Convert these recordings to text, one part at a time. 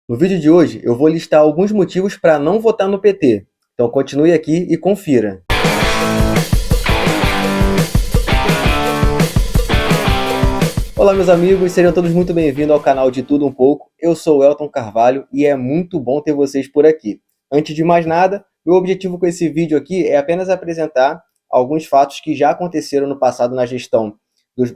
No vídeo de hoje, eu vou listar alguns motivos para não votar no PT. Então continue aqui e confira. Olá, meus amigos, sejam todos muito bem-vindos ao canal de Tudo Um Pouco. Eu sou o Elton Carvalho e é muito bom ter vocês por aqui. Antes de mais nada, meu objetivo com esse vídeo aqui é apenas apresentar alguns fatos que já aconteceram no passado na gestão dos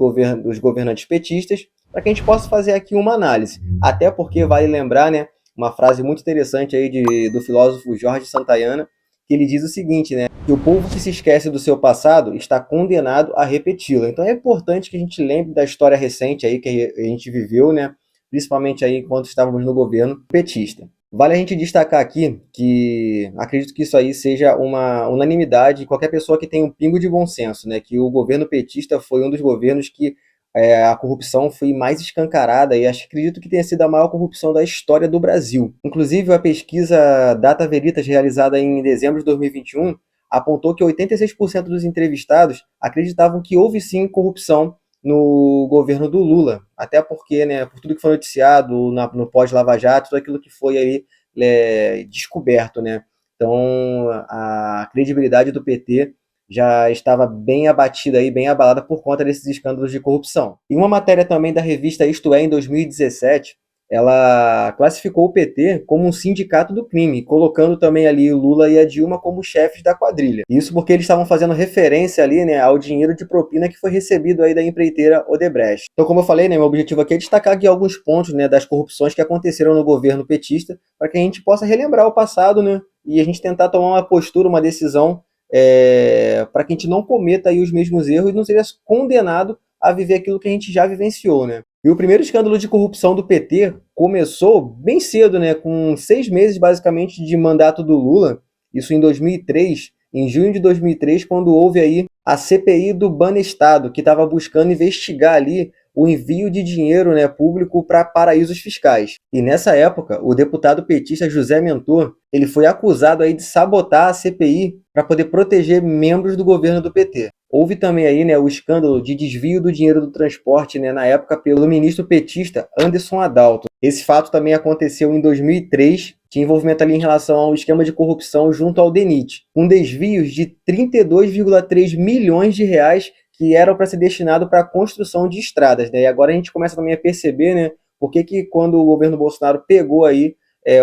governantes petistas, para que a gente possa fazer aqui uma análise. Até porque vale lembrar, né, uma frase muito interessante aí do filósofo Jorge Santayana, que ele diz o seguinte, né, que o povo que se esquece do seu passado está condenado a repeti-lo. Então é importante que a gente lembre da história recente aí que a gente viveu, né, principalmente aí enquanto estávamos no governo petista. Vale a gente destacar aqui que acredito que isso aí seja uma unanimidade de qualquer pessoa que tem um pingo de bom senso, né? Que o governo petista foi um dos governos que a corrupção foi mais escancarada e acredito que tenha sido a maior corrupção da história do Brasil. Inclusive, a pesquisa Data Veritas, realizada em dezembro de 2021, apontou que 86% dos entrevistados acreditavam que houve sim corrupção no governo do Lula, até porque, né, por tudo que foi noticiado no pós-Lava Jato, tudo aquilo que foi aí descoberto, né? Então, a credibilidade do PT já estava bem abatida aí, bem abalada por conta desses escândalos de corrupção. Em uma matéria também da revista Isto É, em 2017, ela classificou o PT como um sindicato do crime, colocando também ali o Lula e a Dilma como chefes da quadrilha. Isso porque eles estavam fazendo referência ali, né, ao dinheiro de propina que foi recebido aí da empreiteira Odebrecht. Então, como eu falei, né, meu objetivo aqui é destacar aqui alguns pontos, né, das corrupções que aconteceram no governo petista, para que a gente possa relembrar o passado, né, e a gente tentar tomar uma postura, uma decisão para que a gente não cometa aí os mesmos erros e não seja condenado a viver aquilo que a gente já vivenciou, né? E o primeiro escândalo de corrupção do PT começou bem cedo, né, com 6 meses basicamente de mandato do Lula, isso em 2003, em junho de 2003, quando houve aí a CPI do Banestado, que estava buscando investigar ali o envio de dinheiro, né, público para paraísos fiscais. E nessa época, o deputado petista José Mentor, ele foi acusado aí de sabotar a CPI para poder proteger membros do governo do PT. Houve também aí, né, o escândalo de desvio do dinheiro do transporte, né, na época pelo ministro petista Anderson Adalto. Esse fato também aconteceu em 2003, tinha envolvimento ali em relação ao esquema de corrupção junto ao DENIT, com desvios de 32,3 milhões de reais que eram para ser destinado para a construção de estradas, né? E agora a gente começa também a perceber, né, por que quando o governo Bolsonaro pegou aí,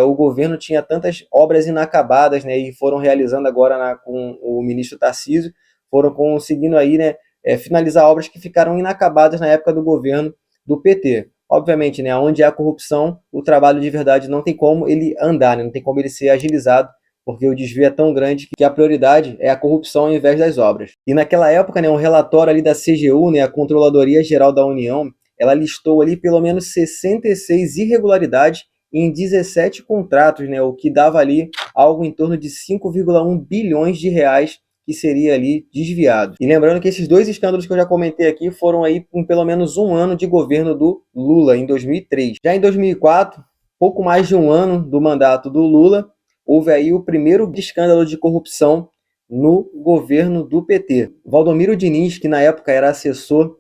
o governo tinha tantas obras inacabadas, né, e foram realizando agora com o ministro Tarcísio, foram conseguindo aí, né, finalizar obras que ficaram inacabadas na época do governo do PT. Obviamente, né, onde há corrupção, o trabalho de verdade não tem como ele andar, né, não tem como ele ser agilizado, porque o desvio é tão grande que a prioridade é a corrupção ao invés das obras. E naquela época, né, um relatório ali da CGU, né, a Controladoria Geral da União, ela listou ali pelo menos 66 irregularidades em 17 contratos, né, o que dava ali algo em torno de 5,1 bilhões de reais que seria ali desviado. E lembrando que esses dois escândalos que eu já comentei aqui foram aí com pelo menos um ano de governo do Lula, em 2003. Já em 2004, pouco mais de um ano do mandato do Lula, houve aí o primeiro escândalo de corrupção no governo do PT. Valdomiro Diniz, que na época era assessor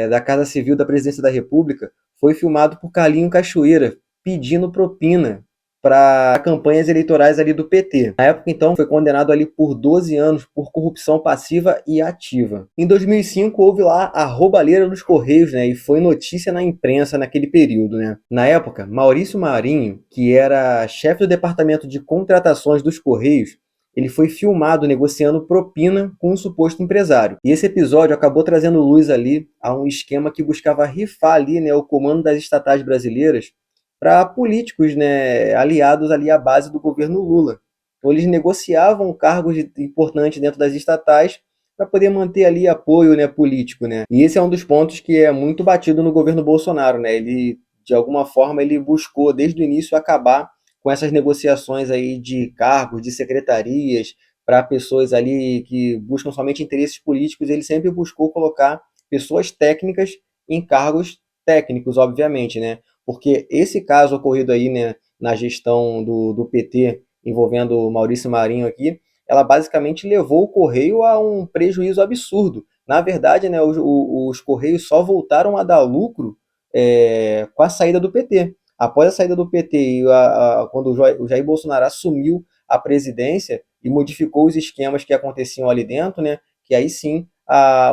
da Casa Civil da Presidência da República, foi filmado por Carlinho Cachoeira, pedindo propina para campanhas eleitorais ali do PT. Na época, então, foi condenado ali por 12 anos por corrupção passiva e ativa. Em 2005, houve lá a roubalheira dos Correios, né, e foi notícia na imprensa naquele período, né. Na época, Maurício Marinho, que era chefe do departamento de contratações dos Correios, ele foi filmado negociando propina com um suposto empresário. E esse episódio acabou trazendo luz ali a um esquema que buscava rifar ali, né, o comando das estatais brasileiras para políticos, né, aliados ali à base do governo Lula. Então eles negociavam cargos importantes dentro das estatais para poder manter ali apoio, né, político, né? E esse é um dos pontos que é muito batido no governo Bolsonaro, né? Ele, de alguma forma, ele buscou desde o início acabar com essas negociações aí de cargos, de secretarias para pessoas ali que buscam somente interesses políticos. Ele sempre buscou colocar pessoas técnicas em cargos técnicos, obviamente, né? Porque esse caso ocorrido aí, né, na gestão do PT, envolvendo o Maurício Marinho aqui, ela basicamente levou o Correio a um prejuízo absurdo. Na verdade, né, os Correios só voltaram a dar lucro com a saída do PT. Após a saída do PT e quando o Jair Bolsonaro assumiu a presidência e modificou os esquemas que aconteciam ali dentro, né, que aí sim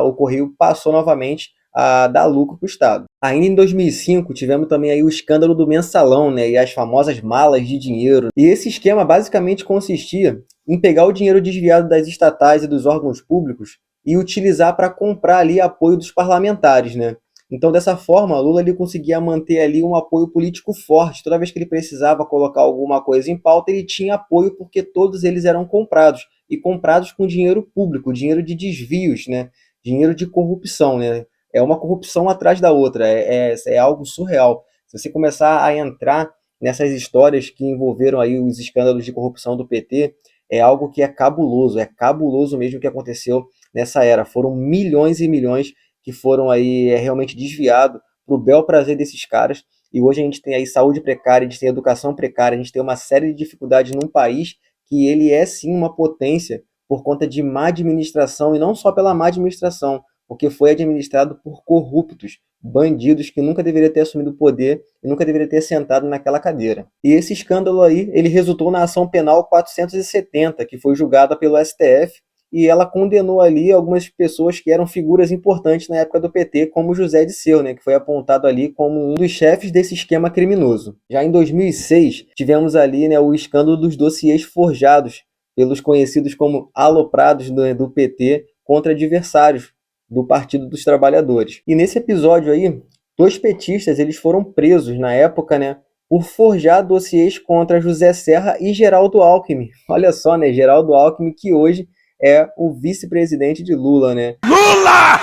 o Correio passou novamente a dar lucro para o Estado. Ainda em 2005, tivemos também aí o escândalo do mensalão, né, e as famosas malas de dinheiro. E esse esquema basicamente consistia em pegar o dinheiro desviado das estatais e dos órgãos públicos e utilizar para comprar ali apoio dos parlamentares, né? Então, dessa forma, Lula ele conseguia manter ali um apoio político forte. Toda vez que ele precisava colocar alguma coisa em pauta, ele tinha apoio porque todos eles eram comprados, e comprados com dinheiro público, dinheiro de desvios, né? Dinheiro de corrupção, né? É uma corrupção atrás da outra, é algo surreal. Se você começar a entrar nessas histórias que envolveram aí os escândalos de corrupção do PT, é algo que é cabuloso mesmo o que aconteceu nessa era. Foram milhões e milhões que foram aí realmente desviados para o bel prazer desses caras. E hoje a gente tem aí saúde precária, a gente tem educação precária, a gente tem uma série de dificuldades num país que ele é sim uma potência por conta de má administração, e não só pela má administração, porque foi administrado por corruptos, bandidos que nunca deveria ter assumido o poder e nunca deveria ter sentado naquela cadeira. E esse escândalo aí, ele resultou na ação penal 470, que foi julgada pelo STF, e ela condenou ali algumas pessoas que eram figuras importantes na época do PT, como José Disseu, né, que foi apontado ali como um dos chefes desse esquema criminoso. Já em 2006, tivemos ali, né, o escândalo dos dossiês forjados pelos conhecidos como aloprados do PT contra adversários do Partido dos Trabalhadores. E nesse episódio aí, dois petistas eles foram presos na época, né, por forjar dossiês contra José Serra e Geraldo Alckmin. Olha só, né, Geraldo Alckmin, que hoje é o vice-presidente de Lula, né? Lula!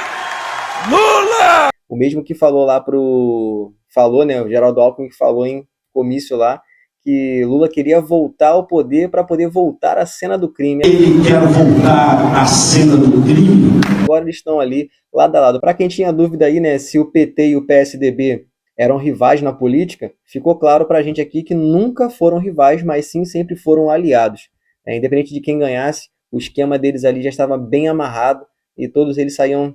Lula! O mesmo que falou lá falou, né, o Geraldo Alckmin que falou em comício lá, que Lula queria voltar ao poder para poder voltar à cena do crime. Ele quer voltar à cena do crime? Agora eles estão ali lado a lado. Para quem tinha dúvida aí, né, se o PT e o PSDB eram rivais na política, ficou claro para a gente aqui que nunca foram rivais, mas sim sempre foram aliados. Independente de quem ganhasse, o esquema deles ali já estava bem amarrado e todos eles saíam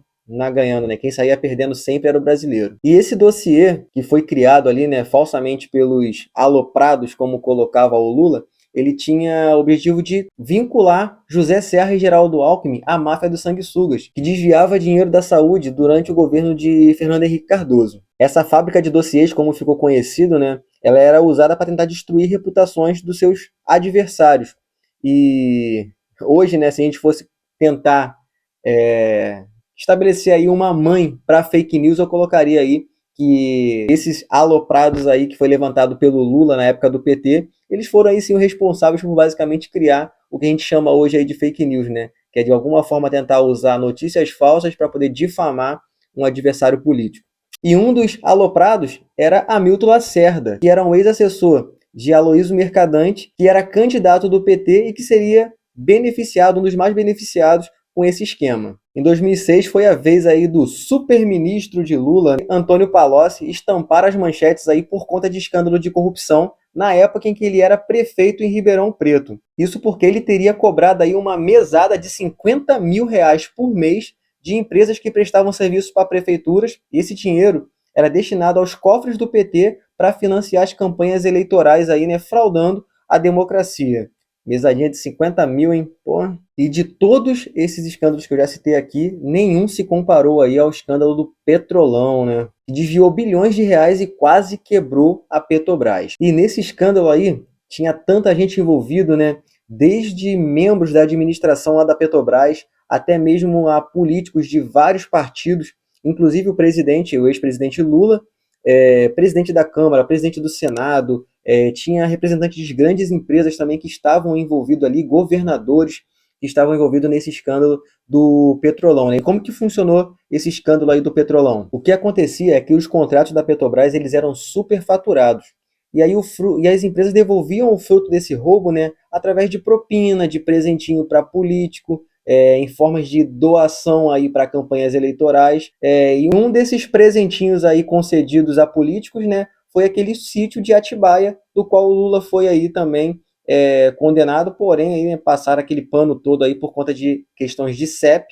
ganhando, né? Quem saía perdendo sempre era o brasileiro. E esse dossiê que foi criado ali, né, falsamente pelos aloprados, como colocava o Lula, ele tinha o objetivo de vincular José Serra e Geraldo Alckmin à máfia dos sanguessugas, que desviava dinheiro da saúde durante o governo de Fernando Henrique Cardoso. Essa fábrica de dossiês, como ficou conhecido, né, ela era usada para tentar destruir reputações dos seus adversários. E hoje, né, se a gente fosse tentar estabelecer aí uma mãe para fake news, eu colocaria aí que esses aloprados aí que foi levantado pelo Lula na época do PT, eles foram aí sim os responsáveis por basicamente criar o que a gente chama hoje aí de fake news, né? Que é de alguma forma tentar usar notícias falsas para poder difamar um adversário político. E um dos aloprados era Hamilton Lacerda, que era um ex-assessor de Aloysio Mercadante, que era candidato do PT e que seria beneficiado, um dos mais beneficiados com esse esquema. Em 2006 foi a vez aí do super-ministro de Lula, Antônio Palocci, estampar as manchetes aí por conta de escândalo de corrupção na época em que ele era prefeito em Ribeirão Preto. Isso porque ele teria cobrado aí uma mesada de R$50 mil por mês de empresas que prestavam serviços para prefeituras, e esse dinheiro era destinado aos cofres do PT para financiar as campanhas eleitorais aí, né, fraudando a democracia. Mesadinha de 50 mil, hein? Porra. E de todos esses escândalos que eu já citei aqui, nenhum se comparou aí ao escândalo do Petrolão, né? Que desviou bilhões de reais e quase quebrou a Petrobras. E nesse escândalo aí, tinha tanta gente envolvida, né? Desde membros da administração lá da Petrobras, até mesmo a políticos de vários partidos, inclusive o presidente, o ex-presidente Lula, presidente da Câmara, presidente do Senado, tinha representantes de grandes empresas também que estavam envolvidos ali, governadores que estavam envolvidos nesse escândalo do Petrolão, né? E como que funcionou esse escândalo aí do Petrolão? O que acontecia é que os contratos da Petrobras eles eram superfaturados. E aí e as empresas devolviam o fruto desse roubo, né, através de propina, de presentinho para político, em formas de doação aí para campanhas eleitorais. E um desses presentinhos aí concedidos a políticos, né, foi aquele sítio de Atibaia, do qual o Lula foi aí também condenado, porém aí, né, passaram aquele pano todo aí por conta de questões de CEP,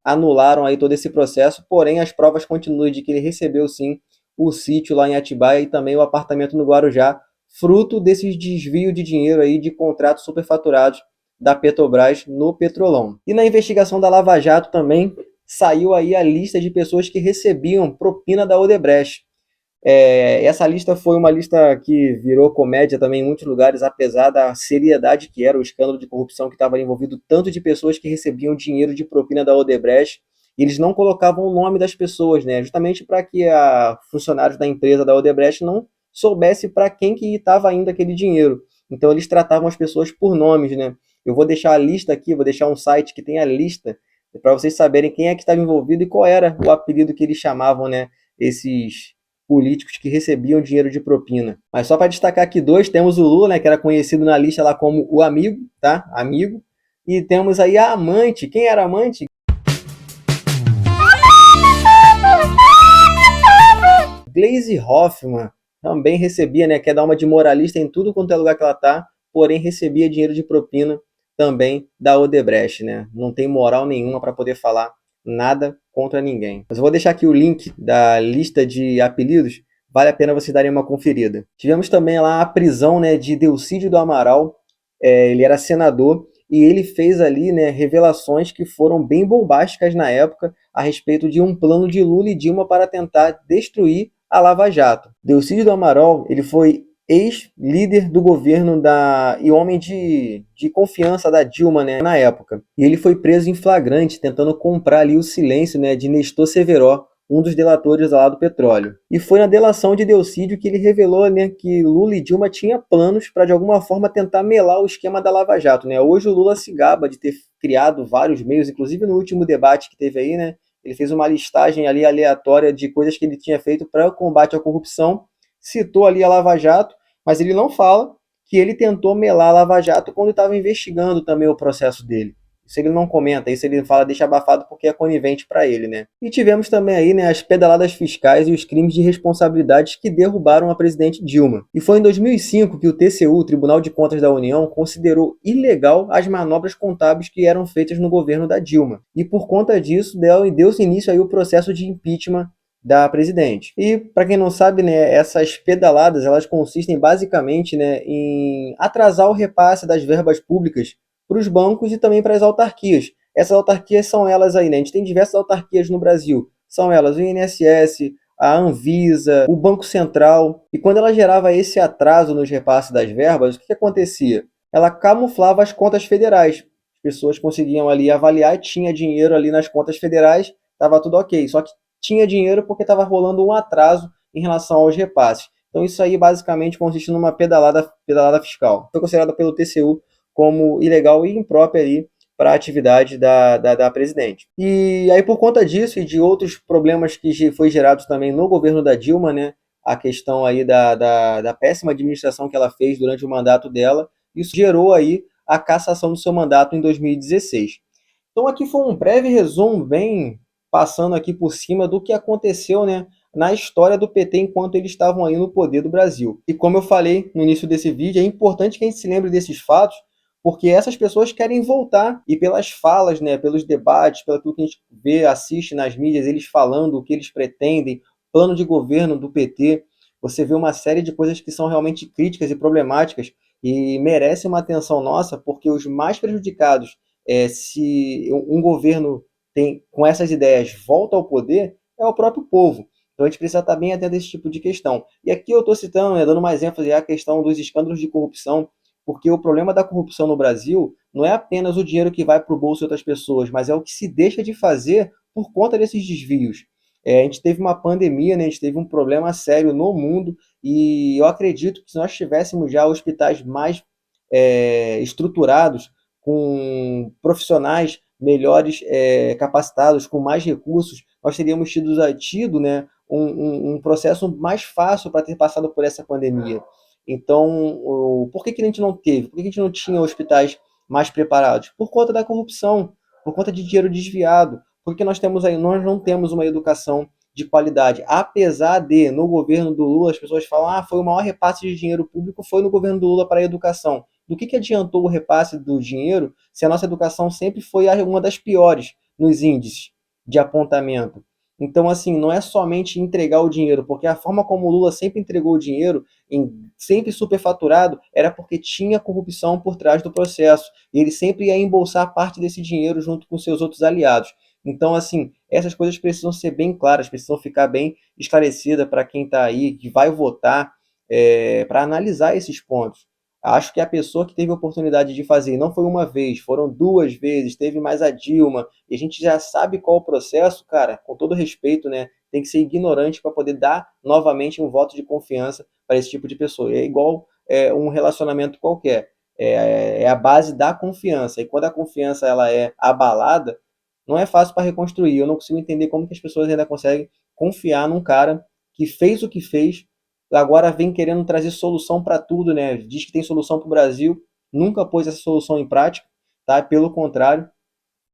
anularam aí todo esse processo, porém as provas continuam de que ele recebeu sim o sítio lá em Atibaia e também o apartamento no Guarujá, fruto desses desvios de dinheiro aí de contratos superfaturados da Petrobras no Petrolão. E na investigação da Lava Jato também saiu aí a lista de pessoas que recebiam propina da Odebrecht. Essa lista foi uma lista que virou comédia também em muitos lugares, apesar da seriedade que era o escândalo de corrupção que estava envolvido, tanto de pessoas que recebiam dinheiro de propina da Odebrecht. E eles não colocavam o nome das pessoas, né? Justamente para que funcionários da empresa da Odebrecht não soubesse para quem que estava indo aquele dinheiro. Então eles tratavam as pessoas por nomes, né? Eu vou deixar a lista aqui, vou deixar um site que tem a lista para vocês saberem quem é que estava envolvido e qual era o apelido que eles chamavam, né? Esses políticos que recebiam dinheiro de propina. Mas só para destacar aqui dois, temos o Lula, né, que era conhecido na lista lá como o amigo, tá? Amigo. E temos aí a amante. Quem era a amante? Gleisi Hoffmann. Também recebia, né, quer dar uma de moralista em tudo quanto é lugar que ela tá, porém recebia dinheiro de propina também da Odebrecht, né? Não tem moral nenhuma para poder falar nada contra ninguém. Mas eu vou deixar aqui o link da lista de apelidos, vale a pena vocês darem uma conferida. Tivemos também lá a prisão, né, de Delcídio do Amaral, ele era senador e ele fez ali, né, revelações que foram bem bombásticas na época a respeito de um plano de Lula e Dilma para tentar destruir a Lava Jato. Delcídio do Amaral, ele foi ex-líder do governo e homem de confiança da Dilma, né, na época. E ele foi preso em flagrante, tentando comprar ali o silêncio, né, de Nestor Severó, um dos delatores lá do petróleo. E foi na delação de Delcídio que ele revelou, né, que Lula e Dilma tinham planos para, de alguma forma, tentar melar o esquema da Lava Jato. Né? Hoje o Lula se gaba de ter criado vários meios, inclusive no último debate que teve aí, né, ele fez uma listagem ali aleatória de coisas que ele tinha feito para o combate à corrupção, citou ali a Lava Jato, mas ele não fala que ele tentou melar a Lava Jato quando estava investigando também o processo dele. Isso ele não comenta, isso ele fala, deixa abafado porque é conivente para ele, né? E tivemos também aí, né, as pedaladas fiscais e os crimes de responsabilidades que derrubaram a presidente Dilma. E foi em 2005 que o TCU, o Tribunal de Contas da União, considerou ilegal as manobras contábeis que eram feitas no governo da Dilma. E por conta disso, deu-se início aí o processo de impeachment da presidente. E para quem não sabe, né, essas pedaladas, elas consistem basicamente, né, em atrasar o repasse das verbas públicas para os bancos e também para as autarquias. Essas autarquias são elas aí, né? A gente tem diversas autarquias no Brasil. São elas o INSS, a Anvisa, o Banco Central. E quando ela gerava esse atraso nos repasses das verbas, o que acontecia? Ela camuflava as contas federais. As pessoas conseguiam ali avaliar, tinha dinheiro ali nas contas federais, estava tudo ok. Só que tinha dinheiro porque estava rolando um atraso em relação aos repasses. Então isso aí basicamente consiste numa pedalada fiscal. Foi considerada pelo TCU como ilegal e imprópria aí para a atividade da presidente. E aí, por conta disso e de outros problemas que foi gerados também no governo da Dilma, né, a questão aí da péssima administração que ela fez durante o mandato dela, isso gerou aí a cassação do seu mandato em 2016. Então aqui foi um breve resumo, bem passando aqui por cima do que aconteceu, né, na história do PT enquanto eles estavam aí no poder do Brasil. E como eu falei no início desse vídeo, é importante que a gente se lembre desses fatos, porque essas pessoas querem voltar e pelas falas, né, pelos debates, pelo que a gente vê, assiste nas mídias, eles falando o que eles pretendem, plano de governo do PT, você vê uma série de coisas que são realmente críticas e problemáticas e merecem uma atenção nossa, porque os mais prejudicados, se um governo com essas ideias volta ao poder, é o próprio povo. Então a gente precisa estar bem atento a esse tipo de questão. E aqui eu estou citando, né, dando mais ênfase à questão dos escândalos de corrupção, porque o problema da corrupção no Brasil não é apenas o dinheiro que vai para o bolso de outras pessoas, mas é o que se deixa de fazer por conta desses desvios. A gente teve uma pandemia, né? A gente teve um problema sério no mundo e eu acredito que se nós tivéssemos já hospitais mais estruturados, com profissionais melhores capacitados, com mais recursos, nós teríamos tido, né, um processo mais fácil para ter passado por essa pandemia. Então, por que a gente não teve? Por que a gente não tinha hospitais mais preparados? Por conta da corrupção, por conta de dinheiro desviado. Porque nós não temos uma educação de qualidade. Apesar de, no governo do Lula, as pessoas falam, foi o maior repasse de dinheiro público, foi no governo do Lula para a educação. Do que adiantou o repasse do dinheiro se a nossa educação sempre foi uma das piores nos índices de apontamento? Então, assim, não é somente entregar o dinheiro, porque a forma como o Lula sempre entregou o dinheiro, sempre superfaturado, era porque tinha corrupção por trás do processo. E ele sempre ia embolsar parte desse dinheiro junto com seus outros aliados. Então, assim, essas coisas precisam ser bem claras, precisam ficar bem esclarecidas para quem está aí, que vai votar, para analisar esses pontos. Acho que a pessoa que teve a oportunidade de fazer, não foi uma vez, foram 2 vezes, teve mais a Dilma, e a gente já sabe qual o processo, cara, com todo respeito, né? Tem que ser ignorante para poder dar novamente um voto de confiança para esse tipo de pessoa. É igual um relacionamento qualquer. É a base da confiança. E quando a confiança ela é abalada, não é fácil para reconstruir. Eu não consigo entender como que as pessoas ainda conseguem confiar num cara que fez o que fez, agora vem querendo trazer solução para tudo, né? Diz que tem solução para o Brasil, nunca pôs essa solução em prática, tá? Pelo contrário,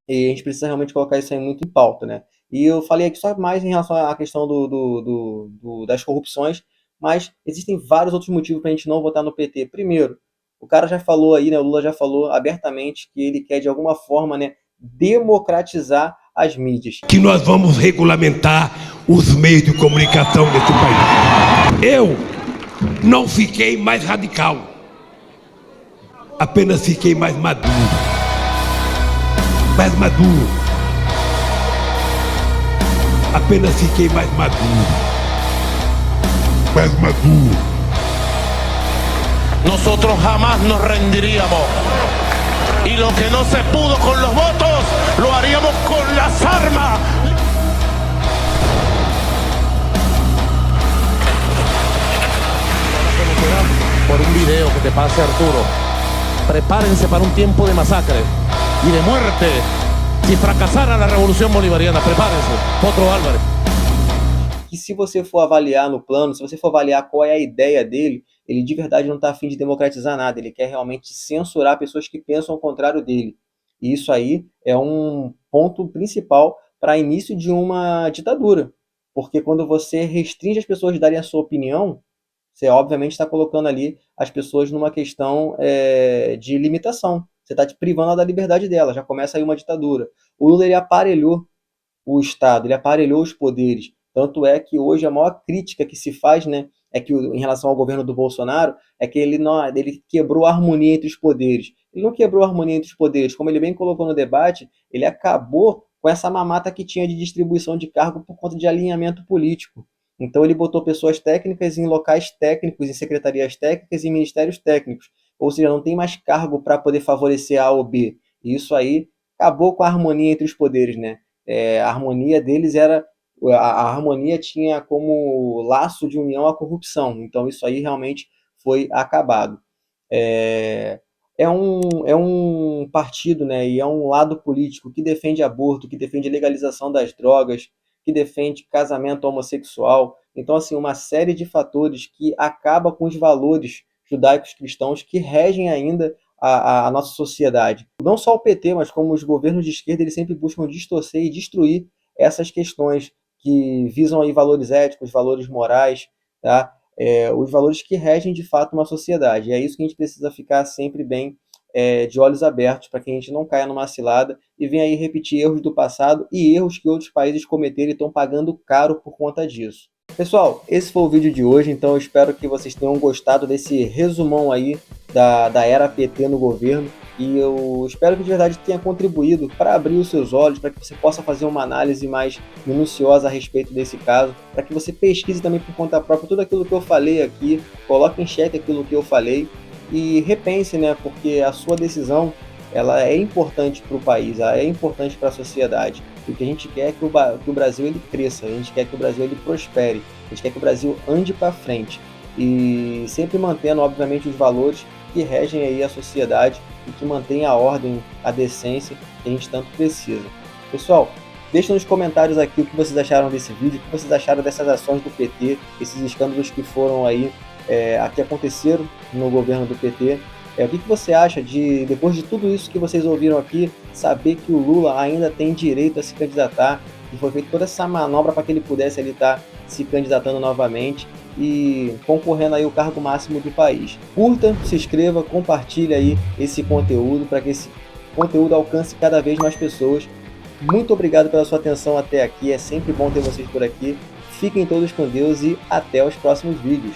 e a gente precisa realmente colocar isso aí muito em pauta, né? E eu falei aqui só mais em relação à questão das corrupções, mas existem vários outros motivos para a gente não votar no PT. Primeiro, o cara já falou aí, né? O Lula já falou abertamente que ele quer de alguma forma, né, democratizar as mídias. Que nós vamos regulamentar os meios de comunicação desse país. Eu não fiquei mais radical, apenas fiquei mais maduro. Apenas fiquei mais maduro. Nosotros jamás nos rendiríamos. Y lo que no se pudo con los votos, lo haríamos con las armas. Por un video que te pase, Arturo. Prepárense para un tiempo de masacre y de muerte. Si fracasara la revolución bolivariana, prepárense. Potro Álvarez. Que se você for avaliar no plano, se você for avaliar qual é a ideia dele, ele de verdade não está a fim de democratizar nada, ele quer realmente censurar pessoas que pensam ao contrário dele. E isso aí é um ponto principal para início de uma ditadura, porque quando você restringe as pessoas de darem a sua opinião, você obviamente está colocando ali as pessoas numa questão de limitação, você está privando da liberdade dela, já começa aí uma ditadura. O Lula ele aparelhou o Estado, ele aparelhou os poderes. Tanto é que hoje a maior crítica que se faz, né, é que em relação ao governo do Bolsonaro, é que ele quebrou a harmonia entre os poderes. Ele não quebrou a harmonia entre os poderes, como ele bem colocou no debate, ele acabou com essa mamata que tinha de distribuição de cargo por conta de alinhamento político. Então ele botou pessoas técnicas em locais técnicos, em secretarias técnicas e ministérios técnicos. Ou seja, não tem mais cargo para poder favorecer A ou B. E isso aí acabou com a harmonia entre os poderes, né? A harmonia deles era a harmonia tinha como laço de união a corrupção, então isso aí realmente foi acabado. É um partido, né, e é um lado político que defende aborto, que defende legalização das drogas, que defende casamento homossexual, então assim, uma série de fatores que acaba com os valores judaicos cristãos que regem ainda a nossa sociedade. Não só o PT, mas como os governos de esquerda, eles sempre buscam distorcer e destruir essas questões que visam aí valores éticos, valores morais, tá? Os valores que regem de fato uma sociedade. E é isso que a gente precisa ficar sempre bem de olhos abertos para que a gente não caia numa cilada e venha aí repetir erros do passado e erros que outros países cometeram e estão pagando caro por conta disso. Pessoal, esse foi o vídeo de hoje, então eu espero que vocês tenham gostado desse resumão aí da era PT no governo. E eu espero que de verdade tenha contribuído para abrir os seus olhos, para que você possa fazer uma análise mais minuciosa a respeito desse caso, para que você pesquise também por conta própria tudo aquilo que eu falei aqui, coloque em xeque aquilo que eu falei e repense, né? Porque a sua decisão ela é importante para o país, ela é importante para a sociedade. E o que a gente quer é que o Brasil ele cresça, a gente quer que o Brasil ele prospere, a gente quer que o Brasil ande para frente e sempre mantendo, obviamente, os valores que regem aí a sociedade e que mantém a ordem, a decência que a gente tanto precisa. Pessoal, deixem nos comentários aqui o que vocês acharam desse vídeo, o que vocês acharam dessas ações do PT, esses escândalos que foram aí, que aconteceram no governo do PT. O que você acha de, depois de tudo isso que vocês ouviram aqui, saber que o Lula ainda tem direito a se candidatar, que foi feita toda essa manobra para que ele pudesse ali estar se candidatando novamente e concorrendo aí ao cargo máximo do país. Curta, se inscreva, compartilhe aí esse conteúdo para que esse conteúdo alcance cada vez mais pessoas Muito obrigado pela sua atenção até aqui, é sempre bom ter vocês por aqui. Fiquem todos com Deus e até os próximos vídeos.